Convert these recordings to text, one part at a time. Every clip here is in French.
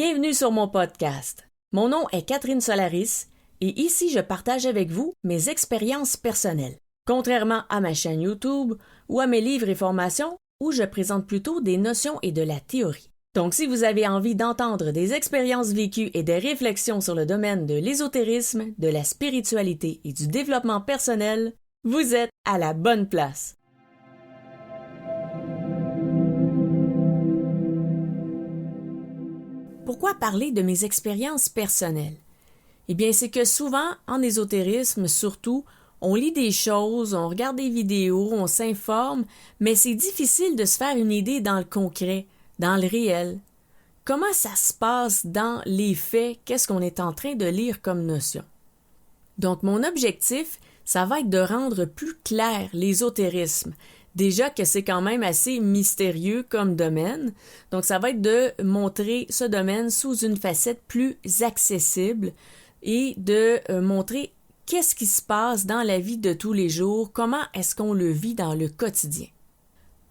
Bienvenue sur mon podcast. Mon nom est Catherine Solaris et ici je partage avec vous mes expériences personnelles. Contrairement à ma chaîne YouTube ou à mes livres et formations où je présente plutôt des notions et de la théorie. Donc si vous avez envie d'entendre des expériences vécues et des réflexions sur le domaine de l'ésotérisme, de la spiritualité et du développement personnel, vous êtes à la bonne place. Pourquoi parler de mes expériences personnelles? Eh bien, c'est que souvent, en ésotérisme surtout, on lit des choses, on regarde des vidéos, on s'informe, mais c'est difficile de se faire une idée dans le concret, dans le réel. Comment ça se passe dans les faits? Qu'est-ce qu'on est en train de lire comme notion? Donc, mon objectif, ça va être de rendre plus clair l'ésotérisme. Déjà que c'est quand même assez mystérieux comme domaine, donc ça va être de montrer ce domaine sous une facette plus accessible et de montrer qu'est-ce qui se passe dans la vie de tous les jours, comment est-ce qu'on le vit dans le quotidien.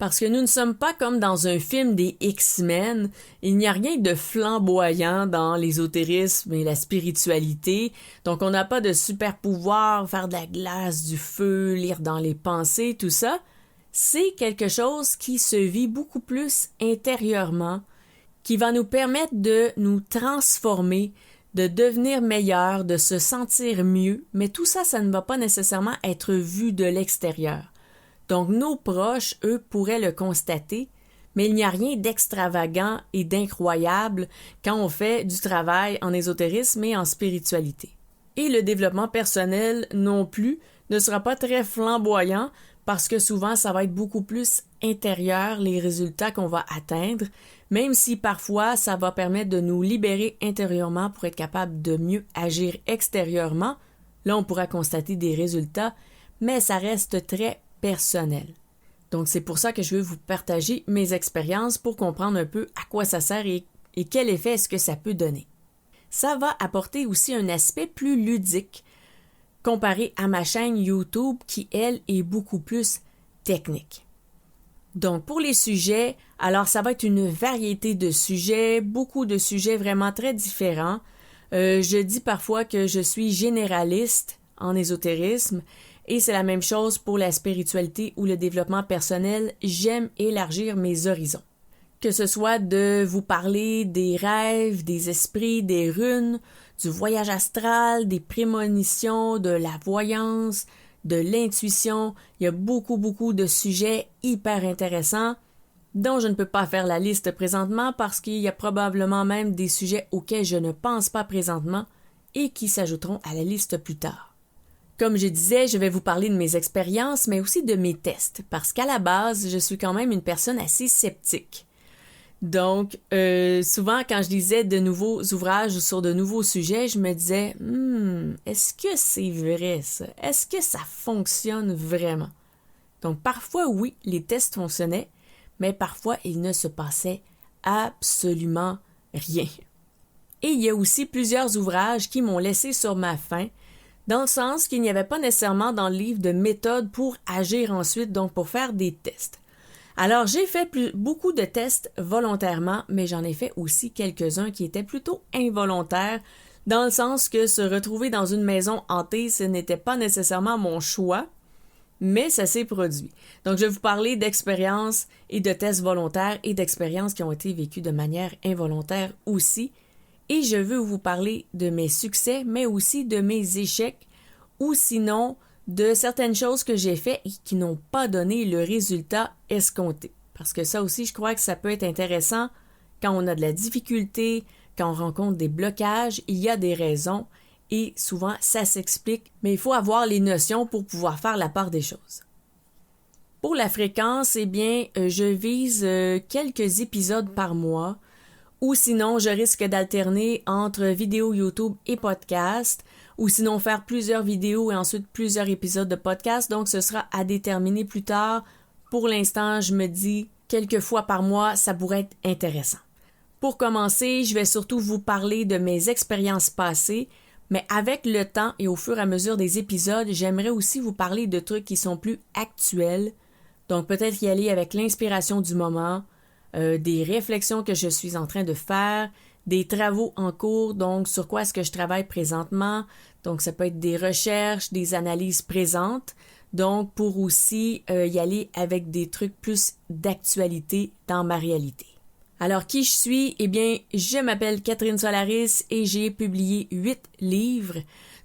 Parce que nous ne sommes pas comme dans un film des X-Men, il n'y a rien de flamboyant dans l'ésotérisme et la spiritualité, donc on n'a pas de super pouvoir, faire de la glace, du feu, lire dans les pensées, tout ça. C'est quelque chose qui se vit beaucoup plus intérieurement, qui va nous permettre de nous transformer, de devenir meilleur, de se sentir mieux, mais tout ça, ça ne va pas nécessairement être vu de l'extérieur. Donc nos proches, eux, pourraient le constater, mais il n'y a rien d'extravagant et d'incroyable quand on fait du travail en ésotérisme et en spiritualité. Et le développement personnel non plus ne sera pas très flamboyant, parce que souvent, ça va être beaucoup plus intérieur, les résultats qu'on va atteindre, même si parfois, ça va permettre de nous libérer intérieurement pour être capable de mieux agir extérieurement. Là, on pourra constater des résultats, mais ça reste très personnel. Donc, c'est pour ça que je veux vous partager mes expériences pour comprendre un peu à quoi ça sert et quel effet est-ce que ça peut donner. Ça va apporter aussi un aspect plus ludique, comparé à ma chaîne YouTube qui, elle, est beaucoup plus technique. Donc, pour les sujets, alors ça va être une variété de sujets, beaucoup de sujets vraiment très différents. Je dis parfois que je suis généraliste en ésotérisme et c'est la même chose pour la spiritualité ou le développement personnel. J'aime élargir mes horizons. Que ce soit de vous parler des rêves, des esprits, des runes, du voyage astral, des prémonitions, de la voyance, de l'intuition. Il y a beaucoup de sujets hyper intéressants dont je ne peux pas faire la liste présentement parce qu'il y a probablement même des sujets auxquels je ne pense pas présentement et qui s'ajouteront à la liste plus tard. Comme je disais, je vais vous parler de mes expériences, mais aussi de mes tests, parce qu'à la base, je suis quand même une personne assez sceptique. Donc, souvent, quand je lisais de nouveaux ouvrages sur de nouveaux sujets, je me disais « Est-ce que c'est vrai, ça? Est-ce que ça fonctionne vraiment? » Donc, parfois, oui, les tests fonctionnaient, mais parfois, il ne se passait absolument rien. Et il y a aussi plusieurs ouvrages qui m'ont laissé sur ma faim, dans le sens qu'il n'y avait pas nécessairement dans le livre de méthode pour agir ensuite, donc pour faire des tests. Alors, j'ai fait beaucoup de tests volontairement, mais j'en ai fait aussi quelques-uns qui étaient plutôt involontaires, dans le sens que se retrouver dans une maison hantée, ce n'était pas nécessairement mon choix, mais ça s'est produit. Donc, je vais vous parler d'expériences et de tests volontaires et d'expériences qui ont été vécues de manière involontaire aussi, et je veux vous parler de mes succès, mais aussi de mes échecs, ou sinon de certaines choses que j'ai faites et qui n'ont pas donné le résultat escompté. Parce que ça aussi, je crois que ça peut être intéressant quand on a de la difficulté, quand on rencontre des blocages, il y a des raisons et souvent ça s'explique, mais il faut avoir les notions pour pouvoir faire la part des choses. Pour la fréquence, eh bien, je vise quelques épisodes par mois ou sinon je risque d'alterner entre vidéos YouTube et podcast ou sinon faire plusieurs vidéos et ensuite plusieurs épisodes de podcast, donc ce sera à déterminer plus tard. Pour l'instant, je me dis quelques fois par mois, ça pourrait être intéressant. Pour commencer, je vais surtout vous parler de mes expériences passées, mais avec le temps et au fur et à mesure des épisodes, j'aimerais aussi vous parler de trucs qui sont plus actuels, donc peut-être y aller avec l'inspiration du moment, des réflexions que je suis en train de faire, des travaux en cours, donc sur quoi est-ce que je travaille présentement. Donc ça peut être des recherches, des analyses présentes, donc pour aussi y aller avec des trucs plus d'actualité dans ma réalité. Alors qui je suis? Eh bien, je m'appelle Catherine Solaris et j'ai publié 8 livres,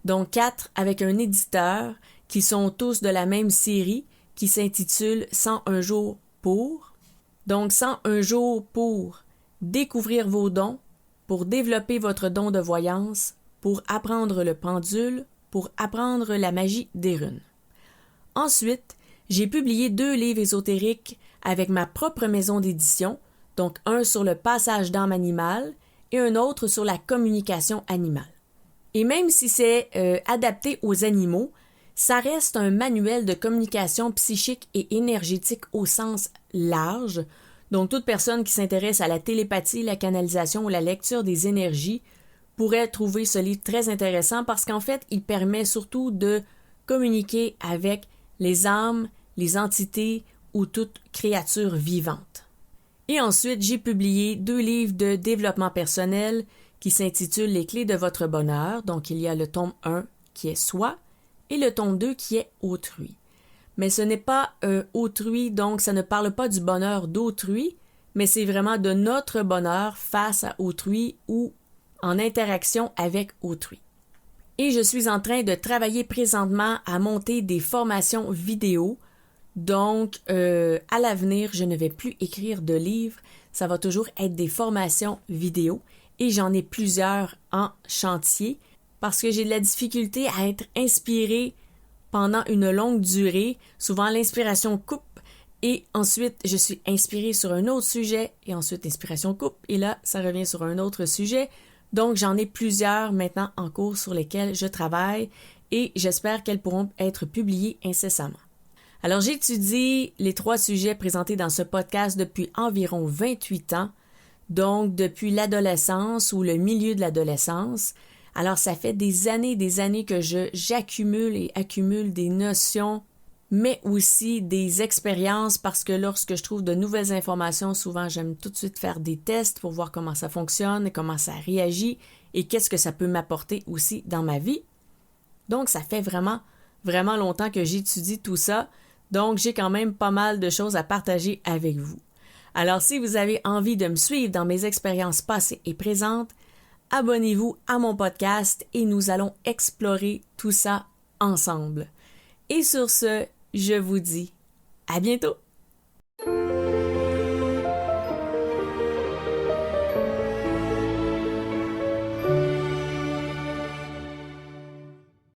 dont 4 avec un éditeur qui sont tous de la même série qui s'intitule 101 jours pour. Donc 101 jours pour découvrir vos dons, pour développer votre don de voyance, pour apprendre le pendule, pour apprendre la magie des runes. Ensuite, j'ai publié 2 livres ésotériques avec ma propre maison d'édition, donc un sur le passage d'âme animale et un autre sur la communication animale. Et même si c'est adapté aux animaux, ça reste un manuel de communication psychique et énergétique au sens large. Donc toute personne qui s'intéresse à la télépathie, la canalisation ou la lecture des énergies pourrait trouver ce livre très intéressant parce qu'en fait, il permet surtout de communiquer avec les âmes, les entités ou toute créature vivante. Et ensuite, j'ai publié 2 livres de développement personnel qui s'intitulent Les clés de votre bonheur. Donc, il y a le tome 1 qui est soi et le tome 2 qui est autrui. Mais ce n'est pas autrui, donc ça ne parle pas du bonheur d'autrui, mais c'est vraiment de notre bonheur face à autrui ou en interaction avec autrui. Et je suis en train de travailler présentement à monter des formations vidéo. Donc, à l'avenir, je ne vais plus écrire de livres, ça va toujours être des formations vidéo et j'en ai plusieurs en chantier parce que j'ai de la difficulté à être inspirée pendant une longue durée. Souvent, l'inspiration coupe et ensuite, je suis inspirée sur un autre sujet et ensuite, l'inspiration coupe et là, ça revient sur un autre sujet. Donc, j'en ai plusieurs maintenant en cours sur lesquels je travaille et j'espère qu'elles pourront être publiées incessamment. Alors, j'étudie les 3 sujets présentés dans ce podcast depuis environ 28 ans, donc depuis l'adolescence ou le milieu de l'adolescence. Alors, ça fait des années que j'accumule et accumule des notions, mais aussi des expériences parce que lorsque je trouve de nouvelles informations, souvent, j'aime tout de suite faire des tests pour voir comment ça fonctionne, comment ça réagit et qu'est-ce que ça peut m'apporter aussi dans ma vie. Donc, ça fait vraiment, vraiment longtemps que j'étudie tout ça. Donc, j'ai quand même pas mal de choses à partager avec vous. Alors, si vous avez envie de me suivre dans mes expériences passées et présentes, abonnez-vous à mon podcast et nous allons explorer tout ça ensemble. Et sur ce, je vous dis à bientôt!